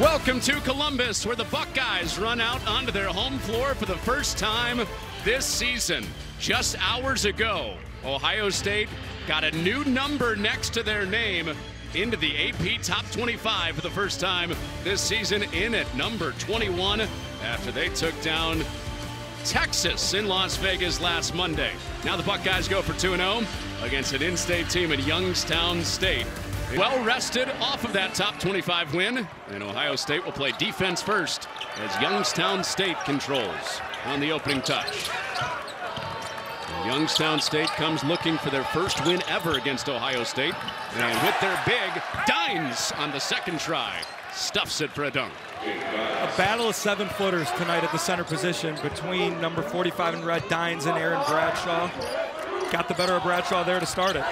Welcome to Columbus, where the Buckeyes run out onto their home floor for the first time this season. Just hours ago, Ohio State got a new number next to their name into the AP Top 25 for the first time this season, in at number 21 after they took down Texas in Las Vegas last Monday. Now the Buckeyes go for 2-0 against an in-state team at Youngstown State. Well rested off of that top 25 win, and Ohio State will play defense first as Youngstown State controls on the opening touch. And Youngstown State comes looking for their first win ever against Ohio State, and with their big, Dines on the second try stuffs it for a dunk. A battle of 7-footers tonight at the center position between number 45 in red, Dines, and Aaron Bradshaw. Got the better of Bradshaw there to start it.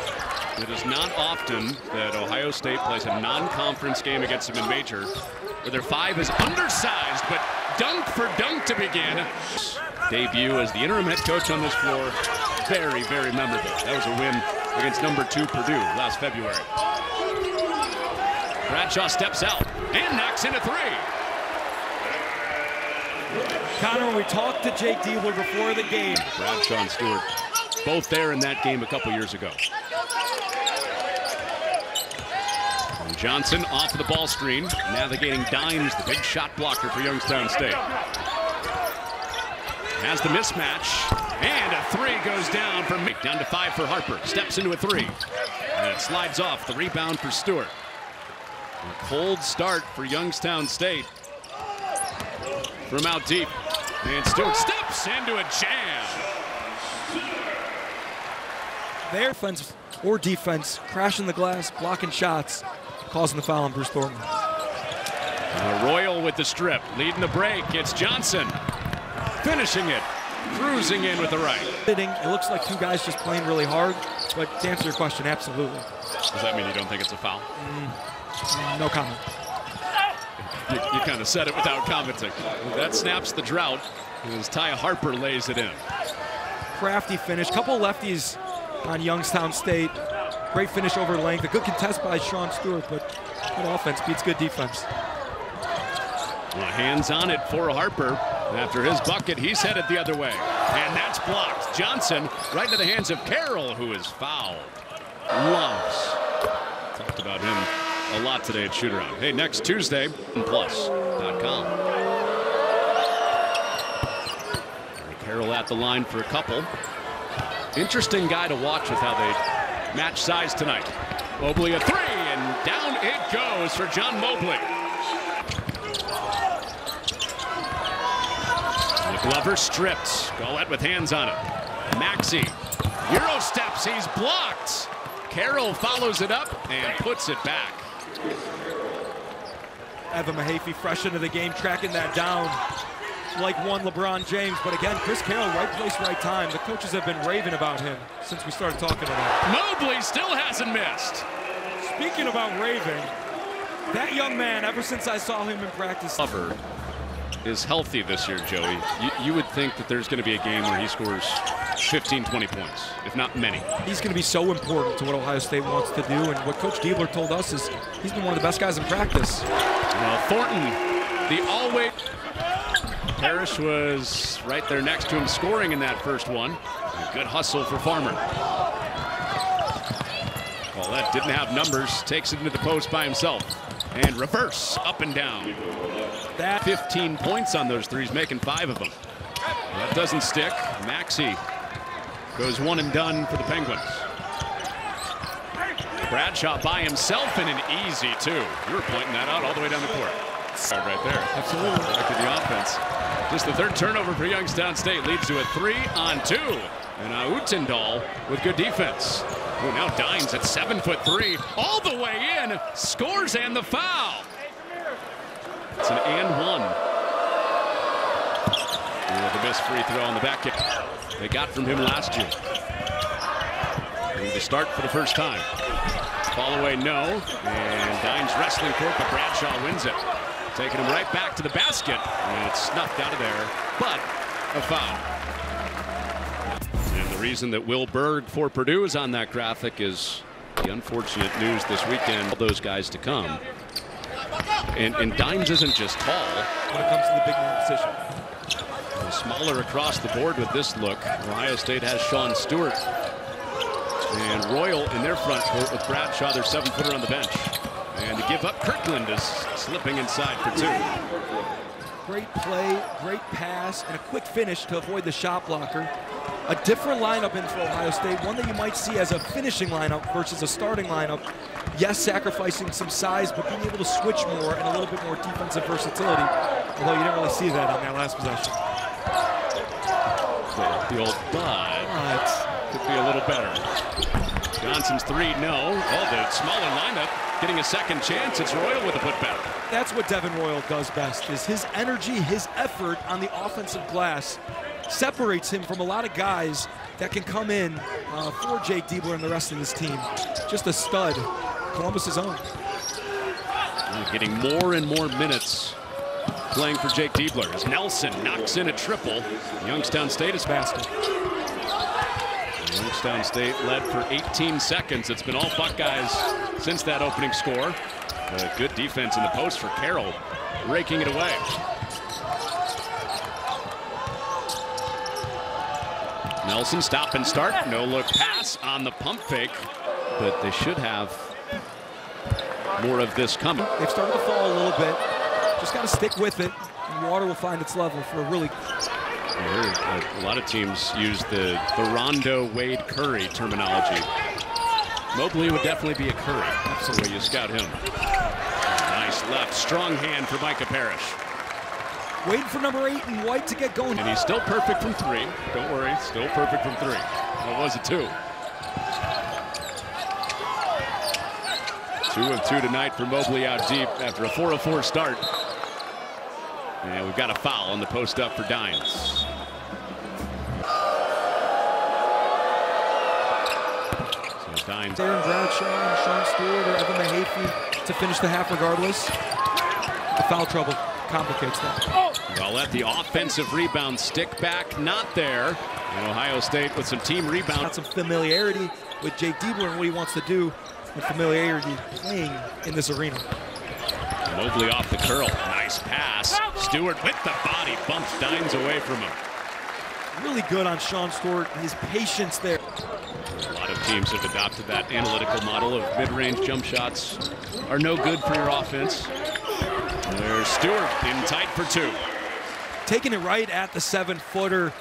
It is not often that Ohio State plays a non-conference game against them in major, where their 5 is undersized, but dunk for dunk to begin. Debut as the interim head coach on this floor, very, very memorable. That was a win against number 2 Purdue last February. Bradshaw steps out and knocks in a 3. Connor, when we talked to Jake Diebler before the game, Bradshaw and Stewart both there in that game a couple years ago. And Johnson off of the ball screen, navigating Dines, the big shot blocker for Youngstown State. Has the mismatch, and a 3 goes down for Mick. Down to 5 for Harper, steps into a 3. And it slides off, the rebound for Stewart. A cold start for Youngstown State from out deep. And Stewart steps into a jam. their offense or defense, crashing the glass, blocking shots, causing the foul on Bruce Thornton. Royal with the strip, leading the break. It's Johnson finishing it, cruising in with the right. It looks like two guys just playing really hard, but to answer your question, absolutely. Does that mean you don't think it's a foul? No comment. You kind of said it without commenting. That snaps the drought as Ty Harper lays it in. Crafty finish, couple lefties on Youngstown State. Great finish over length, a good contest by Sean Stewart, but good offense beats good defense. Well, hands on it for Harper. After his bucket, he's headed the other way. And that's blocked. Johnson right into the hands of Carroll, who is fouled. Loves. Talked about him a lot today at Shootaround. Hey, next Tuesday, plus.com. Carroll at the line for a couple. Interesting guy to watch with how they match size tonight. Mobley a 3, and down it goes for John Mobley. Glover stripped. Gollett with hands on it. Maxey. Euro steps. He's blocked. Carroll follows it up and puts it back. Evan Mahaffey fresh into the game, tracking that down like one LeBron James. But again, Chris Carroll, right place, right time. The coaches have been raving about him since we started talking about him. Mobley still hasn't missed. Speaking about raving, that young man, ever since I saw him in practice. Glover is healthy this year, Joey. You would think that there's going to be a game where he scores 15, 20 points, if not many. He's going to be so important to what Ohio State wants to do, and what Coach Diebler told us is he's been one of the best guys in practice. Well, Thornton, the always. Parrish was right there next to him scoring in that first one. A good hustle for Farmer. Well, that didn't have numbers, takes it into the post by himself. And reverse, up and down. That 15 points on those threes, making 5 of them. That doesn't stick. Maxey goes one and done for the Penguins. Bradshaw by himself and an easy 2. You were pointing that out all the way down the court. Right there. Absolutely. Back to the offense. Just the third turnover for Youngstown State leads to a 3-on-2. And Utendahl with good defense. Ooh, now Dines at 7'3", all the way in, scores and the foul. It's an and one. The missed free throw on the back kick they got from him last year. And the start for the first time. Fall away, no. And Dines wrestling for it, but Bradshaw wins it. Taking him right back to the basket. And it's snuffed out of there, but a foul. And the reason that Will Berg for Purdue is on that graphic is the unfortunate news this weekend. All those guys to come. And Dimes isn't just tall. When it comes to the big man position. Smaller across the board with this look. Ohio State has Sean Stewart. And Royal in their front court with Bradshaw, their 7-footer on the bench. And to give up, Kirkland is slipping inside for 2. Great play, great pass, and a quick finish to avoid the shot blocker. A different lineup in for Ohio State, one that you might see as a finishing lineup versus a starting lineup. Yes, sacrificing some size, but being able to switch more and a little bit more defensive versatility, although you didn't really see that on that last possession. The old but could be a little better. Johnson's 3, no. Oh, the smaller lineup getting a second chance. It's Royal with a putback. That's what Devin Royal does best, is his energy, his effort on the offensive glass separates him from a lot of guys that can come in for Jake Diebler and the rest of this team. Just a stud. Columbus's own. Getting more and more minutes playing for Jake Diebler as Nelson knocks in a triple. Youngstown State is faster. Youngstown State led for 18 seconds. It's been all Buckeyes since that opening score. Good defense in the post for Carroll, raking it away. Nelson stop and start. No look pass on the pump fake, but they should have more of this coming. They've started to fall a little bit. Just got to stick with it, and water will find its level for a really. A lot of teams use the Rondo Wade Curry terminology. Mobley would definitely be a Curry. Absolutely. The way you scout him. Nice left, strong hand for Micah Parrish. Waiting for number 8 and White to get going. And he's still perfect from 3. Don't worry, still perfect from 3. What was it, 2? 2 of 2 tonight for Mobley out deep after a 4-of-4 start. And we've got a foul on the post up for Dimes. So Dimes. Aaron Bradshaw and Sean Stewart or Evan Mahaffey to finish the half regardless. The foul trouble complicates that. Well, let the offensive rebound stick back, not there. And Ohio State with some team rebound. Got some familiarity with Jake Diebler and what he wants to do, and familiarity playing in this arena. Mobley off the curl. Nice pass. Stewart with the body bumps Dimes away from him. Really good on Sean Stewart. His patience there. A lot of teams have adopted that analytical model of mid-range jump shots are no good for your offense. There's Stewart in tight for 2. Taking it right at the 7-footer.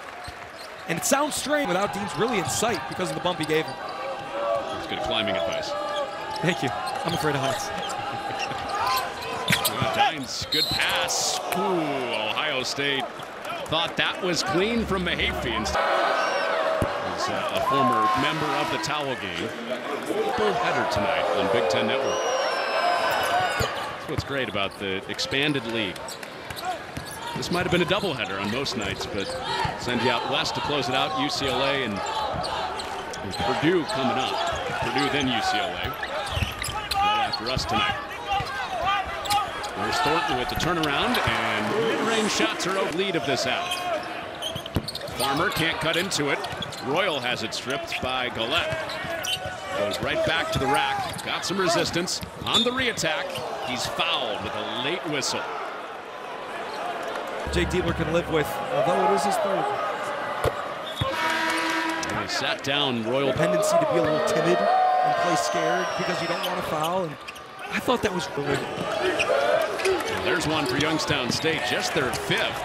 And it sounds strange without Dean's really in sight because of the bump he gave him. That's good climbing advice. Thank you. I'm afraid of heights. Dimes, good pass. Ooh, Ohio State thought that was clean from Mahaffey. He's a former member of the Towel Game. Full header tonight on Big Ten Network. That's what's great about the expanded league. This might have been a doubleheader on most nights, but send you out west to close it out. UCLA and Purdue coming up. Purdue then UCLA. Right after us tonight. There's Thornton with the turnaround, and mid-range shots are a lead of this half. Farmer can't cut into it. Royal has it stripped by Galette. Goes right back to the rack. Got some resistance. On the re-attack, he's fouled with a late whistle. Jake Diebler can live with, although it is his 3rd. And he sat down. Royal tendency to be a little timid and play scared because you don't want to foul. And I thought that was really. Well, there's one for Youngstown State, just their 5th.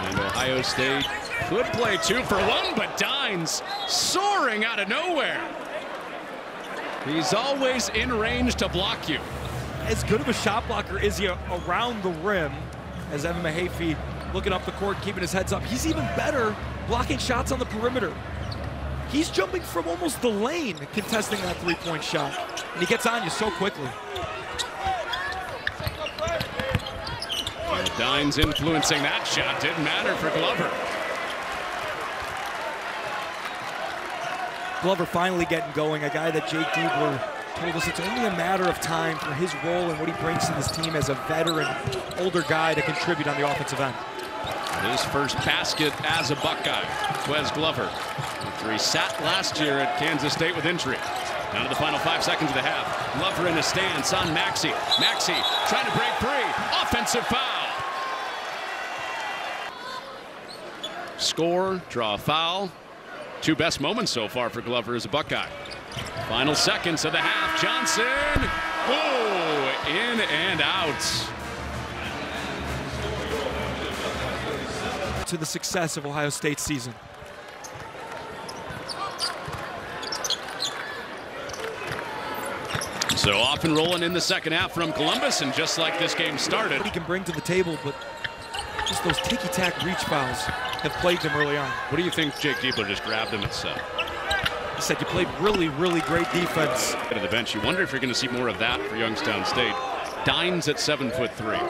And Ohio State could play 2 for 1, but Dimes soaring out of nowhere. He's always in range to block you. As good of a shot blocker is he around the rim, as Evan Mahaffey looking up the court, keeping his heads up. He's even better blocking shots on the perimeter. He's jumping from almost the lane, contesting that 3-point shot. And he gets on you so quickly. Dimes influencing that shot. Didn't matter for Glover. Glover finally getting going, a guy that Jake Diebler told us it's only a matter of time for his role and what he brings to this team as a veteran, older guy to contribute on the offensive end. His first basket as a Buckeye, Wes Glover, after he sat last year at Kansas State with injury. Down to the final 5 seconds of the half. Glover in a stance on Maxey. Maxey trying to break free. Offensive foul. Score, draw a foul. 2 best moments so far for Glover as a Buckeye. Final seconds of the half. Johnson. Oh, in and out. To the success of Ohio State's season. So off and rolling in the second half from Columbus, and just like this game started. What he can bring to the table, but just those ticky-tack reach fouls have plagued him early on. What do you think Jake Diebler just grabbed him and said? He said you played really, really great defense. To the bench, you wonder if you're going to see more of that for Youngstown State. Dines at 7'3".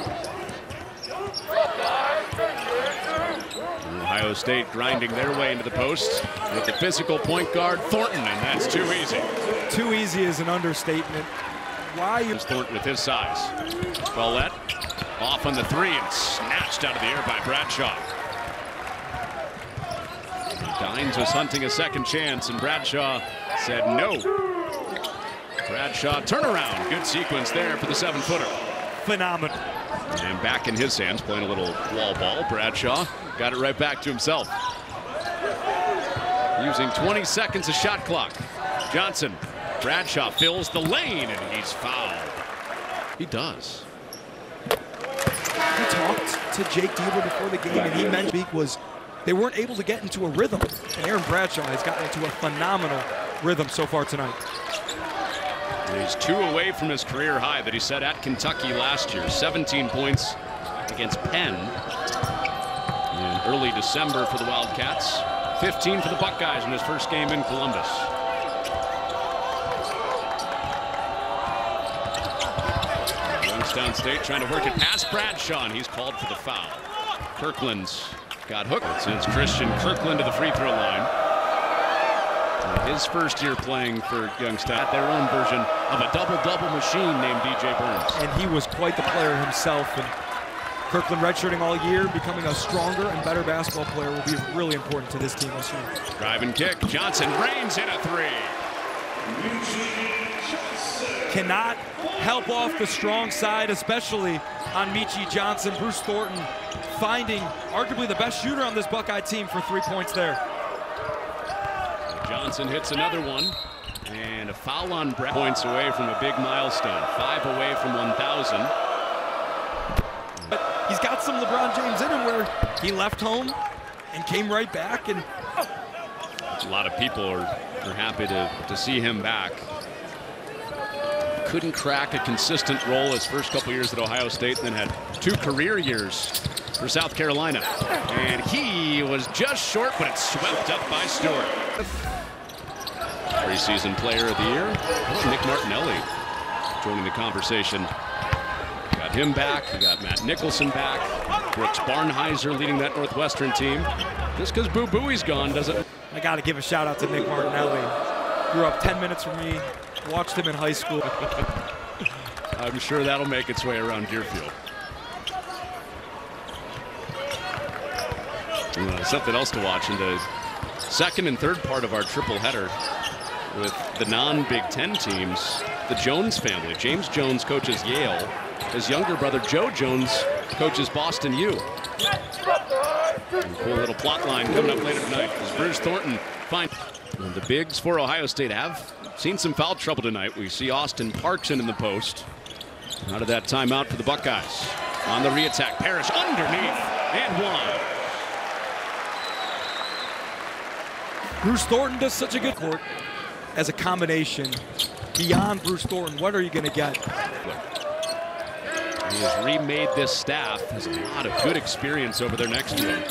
Ohio State grinding their way into the post with the physical point guard Thornton, and that's too easy. Too easy is an understatement. Why you Thornton with his size. Paulette off on the 3 and snatched out of the air by Bradshaw. Dines was hunting a second chance, and Bradshaw said no. Bradshaw turnaround. Good sequence there for the 7-footer. Phenomenal. And back in his hands, playing a little wall ball. Bradshaw got it right back to himself. Using 20 seconds of shot clock. Johnson. Bradshaw fills the lane, and he's fouled. He does. He talked to Jake Diebler before the game, and he mentioned was they weren't able to get into a rhythm. And Aaron Bradshaw has gotten into a phenomenal rhythm so far tonight. And he's 2 away from his career high that he set at Kentucky last year. 17 points against Penn in early December for the Wildcats. 15 for the Buckeyes in his first game in Columbus. Youngstown State trying to work it past Bradshaw, and he's called for the foul. Kirkland's got hooked. Since Christian Kirkland to the free throw line. His first year playing for Youngstown, their own version of a double-double machine named DJ Burns. And he was quite the player himself. And Kirkland redshirting all year, becoming a stronger and better basketball player will be really important to this team this year. Drive and kick. Johnson rains in a 3. Cannot help off the strong side, especially on Meechie Johnson. Bruce Thornton finding arguably the best shooter on this Buckeye team for 3 points there. Johnson hits another one, and a foul on Brett. Points away from a big milestone. 5 away from 1,000. But he's got some LeBron James in him where he left home and came right back. And a lot of people are happy to see him back. Couldn't crack a consistent role his first couple years at Ohio State, and then had 2 career years for South Carolina. And he was just short, but it's swept up by Stewart. Preseason player of the year, Nick Martinelli joining the conversation. Got him back, we got Matt Nicholson back. Brooks Barnheiser leading that Northwestern team. Just because Boo Booey's gone doesn't. I got to give a shout out to Nick Martinelli. Grew up 10 minutes from me, watched him in high school. I'm sure that'll make its way around Deerfield. Something else to watch in the second and third part of our triple header with the non-Big Ten teams. The Jones family. James Jones coaches Yale. His younger brother Joe Jones coaches Boston U. And cool little plot line coming up later tonight as Bruce Thornton finds. And the bigs for Ohio State have seen some foul trouble tonight. We see Austin Parkson in the post. Out of that timeout for the Buckeyes. On the re-attack, Parrish underneath and 1. Bruce Thornton does such a good court as a combination. Beyond Bruce Thornton, what are you going to get? He has remade this staff. Has a lot of good experience over there next to him.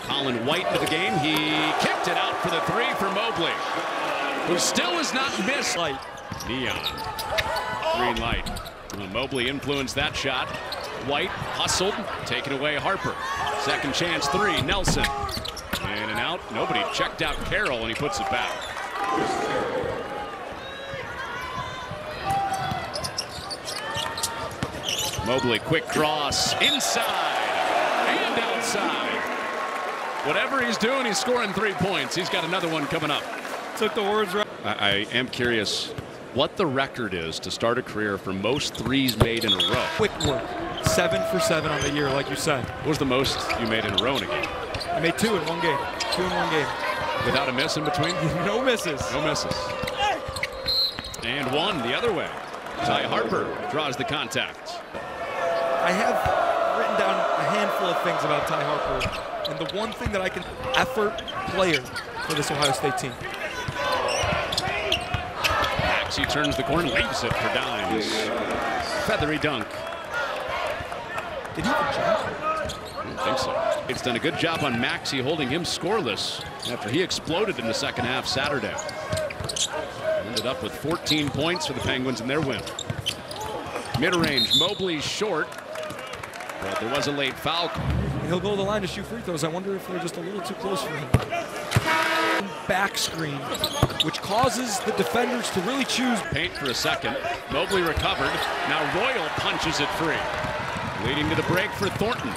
Colin White into the game. He kicked it out for the 3 for Mobley, who still has not missed. Light. Neon. Green light. Well, Mobley influenced that shot. White hustled, taken away Harper. Second chance 3, Nelson. In and out. Nobody checked out Carroll, and he puts it back. Mobley, quick cross, inside and outside. Whatever he's doing, he's scoring 3 points. He's got another one coming up. Took the words right. I am curious what the record is to start a career for most threes made in a row. Quick work. 7 for 7 on the year, like you said. What was the most you made in a row in a game? I made 2 in one game. 2 in one game. Without a miss in between? No misses. No misses. And one the other way. Ty Harper draws the contact. I have written down a handful of things about Ty Harper, and the one thing that I can effort player for this Ohio State team. Maxey turns the corner, leaves it for Dimes. Feathery dunk. Did he even jump? I don't think so. It's done a good job on Maxey holding him scoreless after he exploded in the second half Saturday. Ended up with 14 points for the Penguins in their win. Mid-range, Mobley short, but there was a late foul. He'll go to the line to shoot free throws. I wonder if they're just a little too close for him. Back screen, which causes the defenders to really choose. Paint for a second. Mobley recovered. Now Royal punches it free. Leading to the break for Thornton.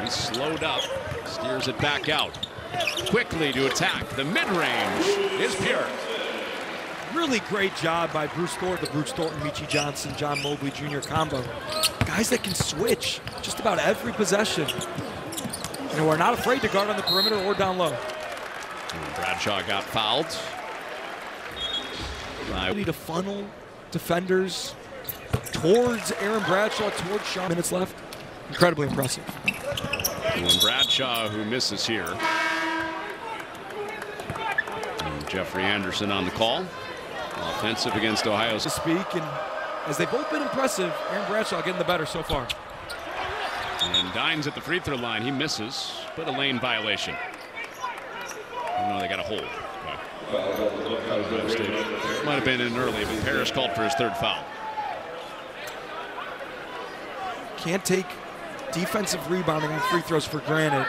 He's slowed up, steers it back out. Quickly to attack. The mid-range is pure. Really great job by Bruce Thornton, the Bruce Thornton, Michi Johnson, John Mobley Jr. combo. Guys that can switch just about every possession. And are not afraid to guard on the perimeter or down low. And Bradshaw got fouled. Ability to funnel defenders towards Aaron Bradshaw, towards Sean. Minutes left. Incredibly impressive. And Bradshaw, who misses here. And Jeffrey Anderson on the call. Offensive against Ohio To State. speak, and as they've both been impressive, Aaron Bradshaw getting the better so far. And Dimes at the free throw line. He misses, but a lane violation. No, they got a hold. Might have been in early, but Parrish called for his third foul. Can't take defensive rebounding on free throws for granted.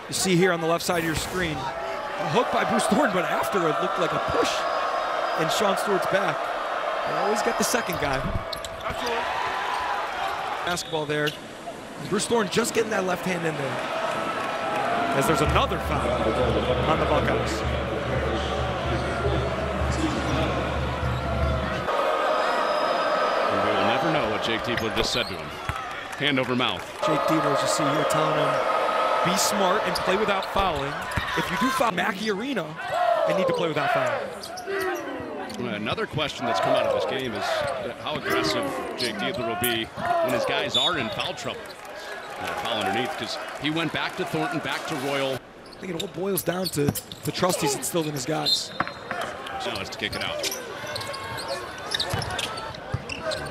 You see here on the left side of your screen, a hook by Bruce Thornton, but after it looked like a push and Sean Stewart's back. They always got the second guy. Basketball there. Bruce Thornton just getting that left hand in there. As there's another foul on the Buckeyes. And we will never know what Jake Diebler just said to him. Hand over mouth. Jake Diebler, as you see here, telling him, be smart and play without fouling. If you do foul Mackey Arena, they need to play without fouling. Another question that's come out of this game is how aggressive Jake Diebler will be when his guys are in foul trouble. Foul underneath, because he went back to Thornton, back to Royal. I think it all boils down to the trust he's instilled in his guys. So it's to kick it out.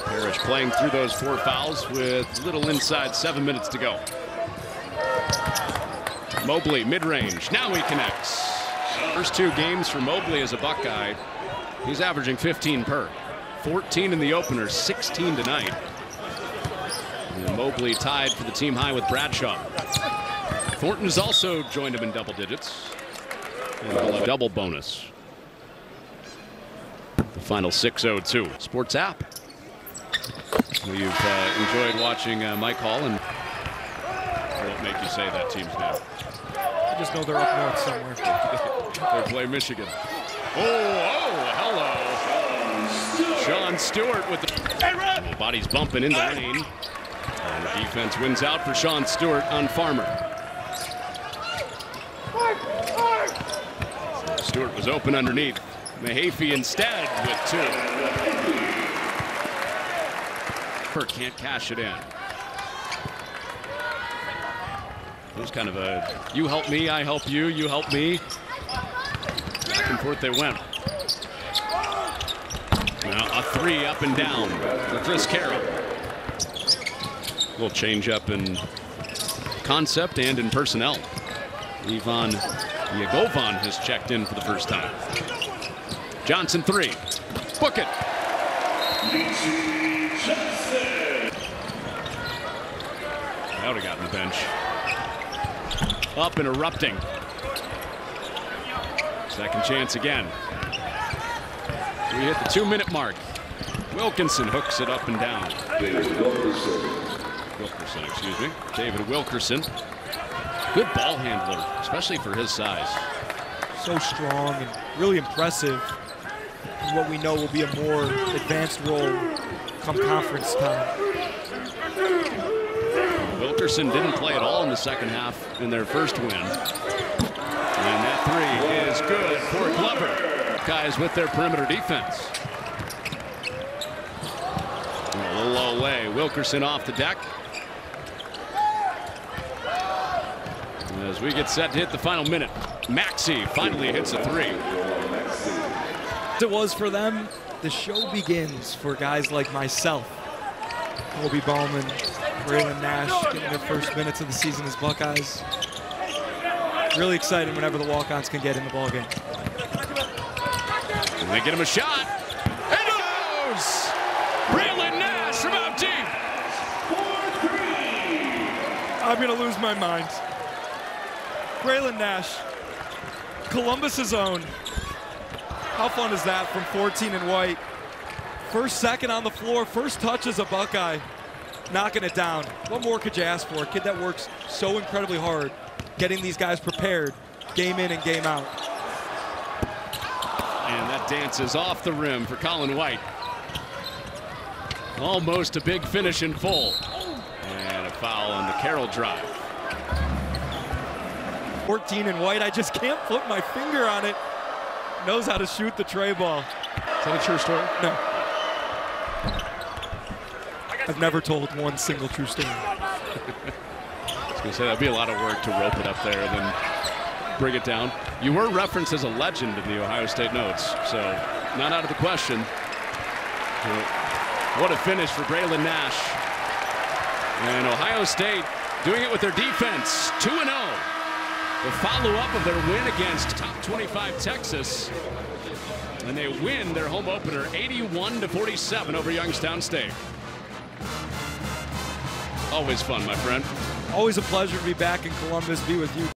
Parrish playing through those 4 fouls with little inside 7 minutes to go. Mobley, mid-range. Now he connects. First 2 games for Mobley as a Buckeye. He's averaging 15 per. 14 in the opener, 16 tonight. And Mobley tied for the team high with Bradshaw. Thornton has also joined him in double digits. And a double bonus. The final 6:02. Sports app. We've enjoyed watching Mike Hall, and what make you say that team's name? I just know they're up north somewhere. They play Michigan. Oh, hello. Sean Stewart with the body's bumping in the lane. And the defense wins out for Sean Stewart on Farmer. Stewart was open underneath. Mahaffey instead with 2. Can't cash it in. It was kind of a you help me, I help you, you help me. Back and forth they went. Now a 3 up and down for Chris Carroll. A little change up in concept and in personnel. Ivan Yagovan has checked in for the first time. Johnson 3. Book it. Would have gotten the bench. Up and erupting. Second chance again. We hit the 2-minute mark. Wilkinson hooks it up and down. Wilkerson, excuse me. David Wilkerson. Good ball handler, especially for his size. so strong and really impressive in what we know will be a more advanced role come conference time. Wilkerson didn't play at all in the second half in their first win. And that three is good for Glover. Guys with their perimeter defense. A little low way. Wilkerson off the deck. As we get set to hit the final minute, Maxey finally hits a three. It was for them. The show begins for guys like myself. Kobe Bowman, Braylon Nash getting their first minutes of the season as Buckeyes. Really exciting whenever the walk-ons can get in the ballgame. And they get him a shot. And it goes! Braylon Nash from out deep. I'm going to lose my mind. Braylon Nash, Columbus's own. How fun is that from 14 and white? First, second on the floor, first touch as a Buckeye, knocking it down. What more could you ask for? A kid that works so incredibly hard, getting these guys prepared, game in and game out. And that dances off the rim for Colin White. Almost a big finish in full. And a foul on the Carroll drive. 14 and white, I just can't put my finger on it. Knows how to shoot the tray ball. Is that a true story? No. I've never told one single true story. I was going to say that'd be a lot of work to rope it up there and then bring it down. You were referenced as a legend in the Ohio State notes, so not out of the question. What a finish for Braylon Nash. And Ohio State doing it with their defense, 2-0. The follow-up of their win against top 25 Texas. And they win their home opener 81-47 over Youngstown State. Always fun, my friend. Always a pleasure to be back in Columbus, be with you.